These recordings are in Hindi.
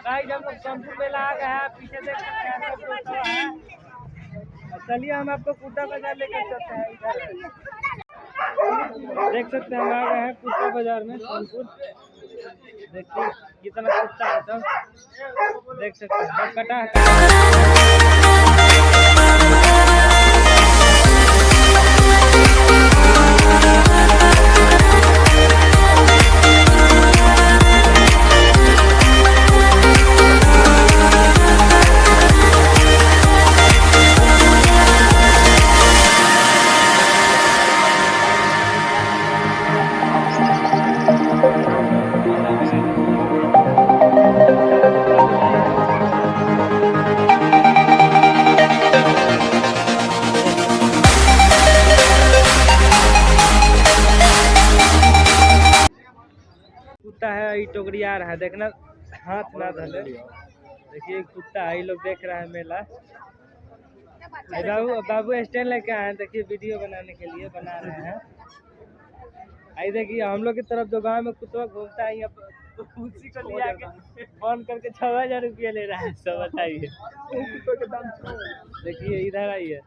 गाइस हम लोग सोनपुर मेला आ गए हैं। पीछे देख सकते हैं सब लोग है। चलिए हम आपको कुर्ता बाजार लेकर चलते हैं। इधर देख सकते हैं हम आ गए हैं कुर्ता बाजार में सोनपुर। देखिए कितना कुर्ता है सब देख सकते हैं कटा कुत्ता है। ये टोकरिया रहा है देखना हाथ ना धले। देखिए कुत्ता है। ये लोग देख रहा है मेला। बाबू बाबू स्टैंड लेके आए हैं। देखिए वीडियो बनाने के लिए बना रहे हैं। आई देखिए हम लोग की तरफ जो गांव में कुत्ता घूमता है यहाँ उसी को लिया के फोन करके 6000 रुपया ले रहा है। सब बताइए। देखिए इधर आइए।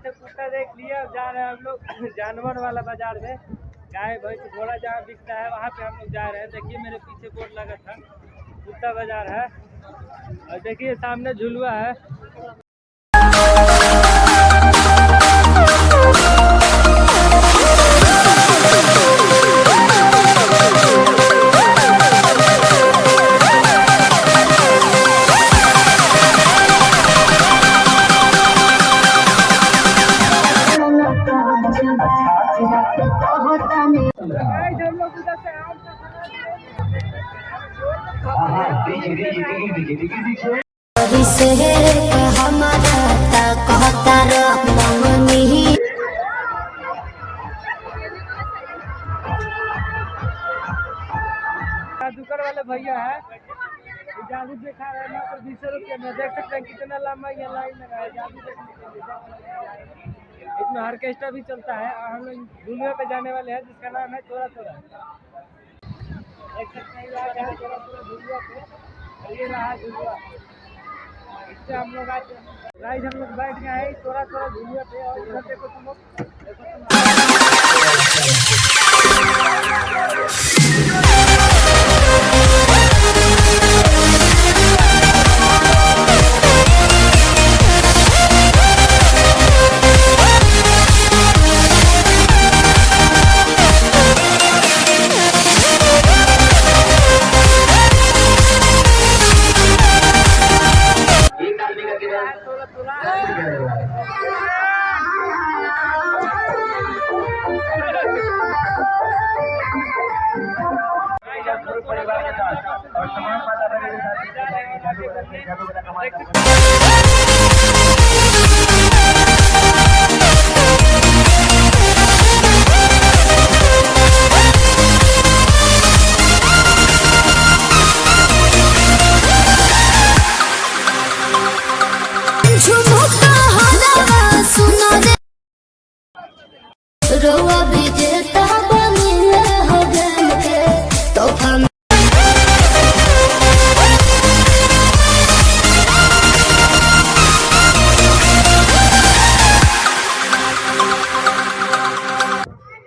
कुत्ता देख लिया। अब जा रहे हैं हम लोग जानवर वाला बाजार में। गाय भैंस घोड़ा जहाँ बिकता है वहाँ पे हम लोग जा रहे हैं। देखिए मेरे पीछे बोर्ड लगा था कुत्ता बाजार है। और देखिए सामने झुलुआ है। जादूगर वाले भैया है। जादू दिखा रहे हैं मात्र 20 रुपये में। देख सकते हैं कितना लंबा ये लाइन लगा है जादू देखने के लिए। इसमें ऑर्केस्ट्रा भी चलता है। हम लोग दुनिया पे जाने वाले हैं जिसका नाम है थोड़ा थोड़ा। देख सकते हैं झुलुआ पे। ये रहा झुलुआ। इससे हम लोग आज गाइस हम लोग बैठ गए हैं थोड़ा थोड़ा झूलिया पे और इधर देखो तुम लोग देखो परिवार के साथ और तमाम माता बहनों के साथ रोआ विजेता बनिए हो गन के तोहफा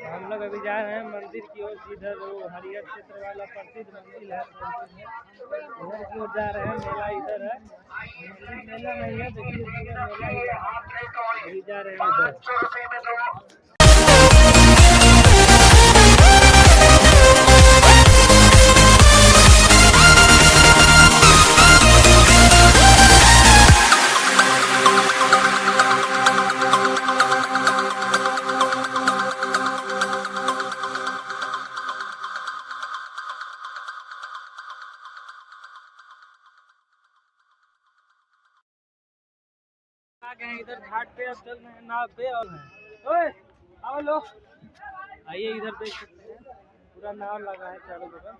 हम लोग अभी जा रहे हैं मंदिर की ओर जिधर वो हरियर क्षेत्र वाला प्रसिद्ध मंदिर है उधर की ओर जा रहे हैं। मेला इधर है, मंदिर मेला नहीं है, देखिए मेला ही है। अभी जा रहे हैं उधर। आ गए हैं इधर घाट पे, अब चल रहे हैं नाव पे। और ओए आओ लो, आइए इधर देख सकते हैं पूरा नाव लगा है चारों तरफ,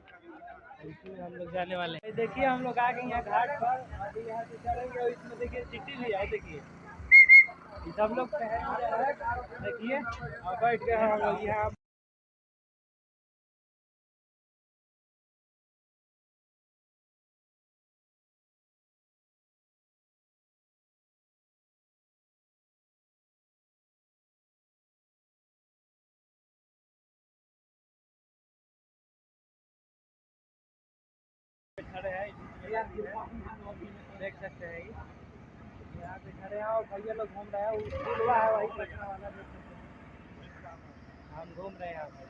इसमें हम लोग जाने वाले हैं। देखिए हम लोग आ गए हैं घाट पर, अभी यहाँ से चढ़ेंगे और इसमें देखिए सिटी भी है। देखिए सब लोग टहल रहे हैं, देखिए और बैठ गए हैं हम लोग यहाँ। खड़े हैं देख सकते हैं, यहाँ पे खड़े हैं और भैया लोग घूम रहे हैं। वो पुलवा है वही पटना वाला, देख सकते हैं हम घूम रहे हैं यहाँ पे।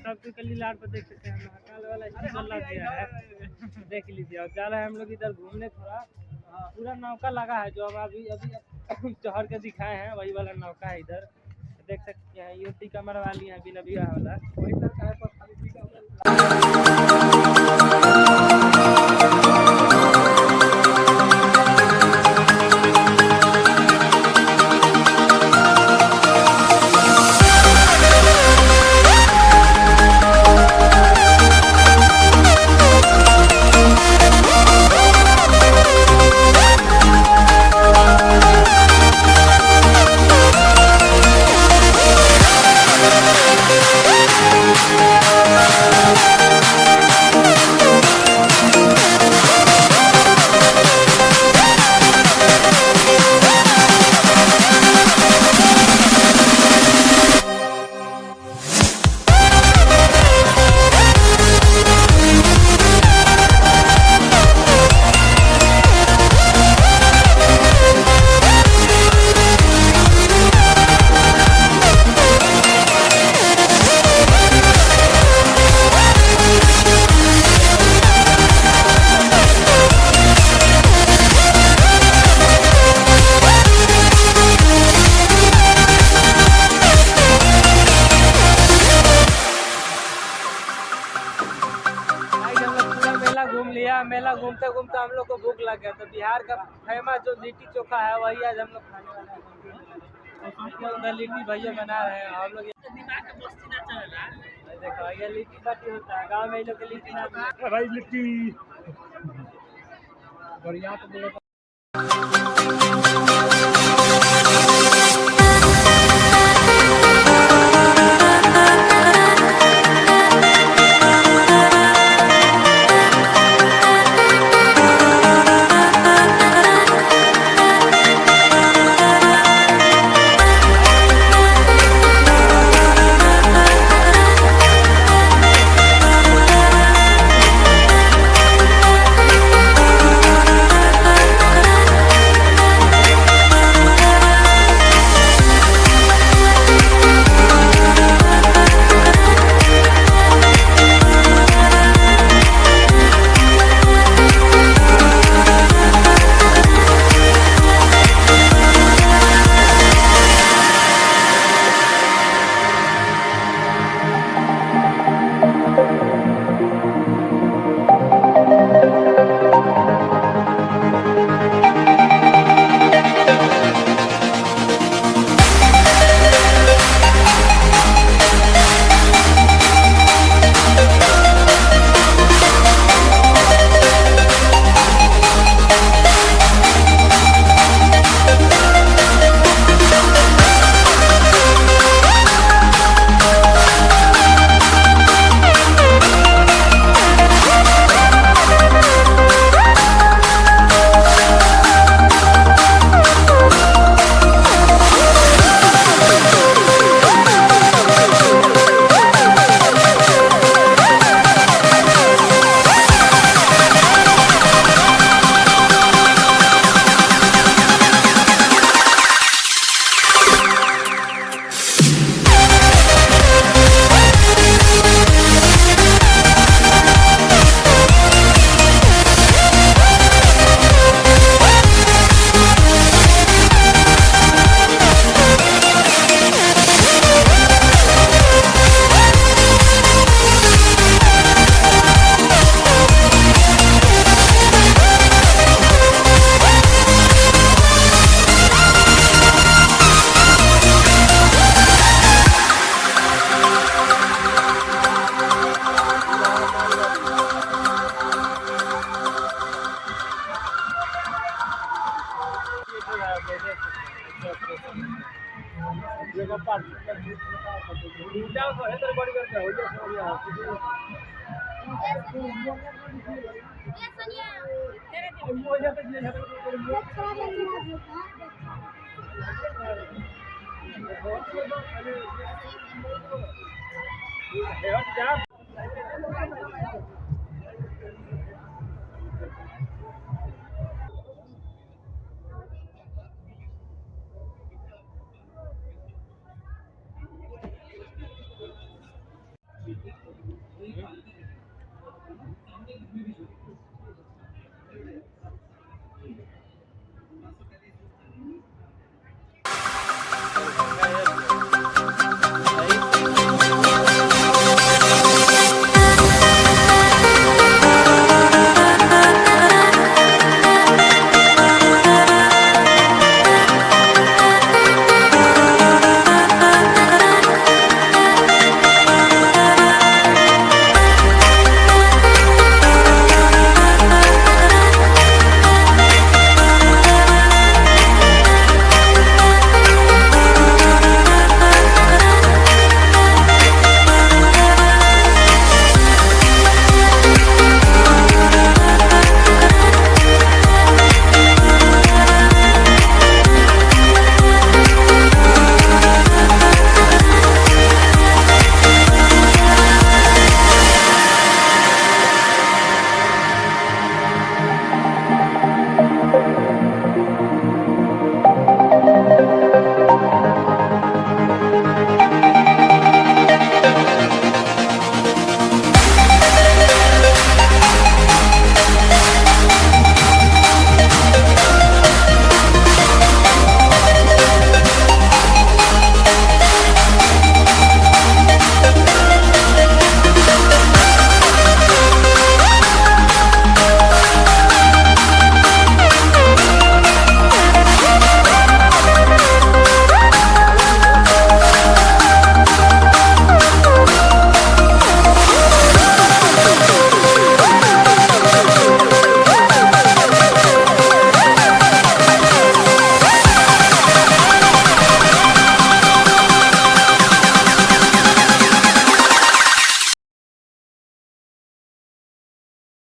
सबसे कली लाट पर देख सकते हैं महाकाल वाला स्टीकर लग गया है, देख लीजिए। और जा रहे हैं हम लोग इधर घूमने, थोड़ा पूरा नौका लगा है जो हम अभी अभी चढ़ के दिखाए हैं, वही वाला नौका है इधर देख सकते हैं। युवती कमर वाली है बिना बिया वाला, वही लड़का है। मेला घूमते घूमते हम लोग को भूख लग गया, तो बिहार का फेमस जो लिट्टी चोखा है वही आज हम लोग खाने वाले हैं। उधर लिट्टी भैया बना रहे हैं, हम लोग देखो ये लिट्टी बाटी होता है गांव में, ये लोग के लिट्टी ना भाई लिट्टी बढ़िया तो बोले है।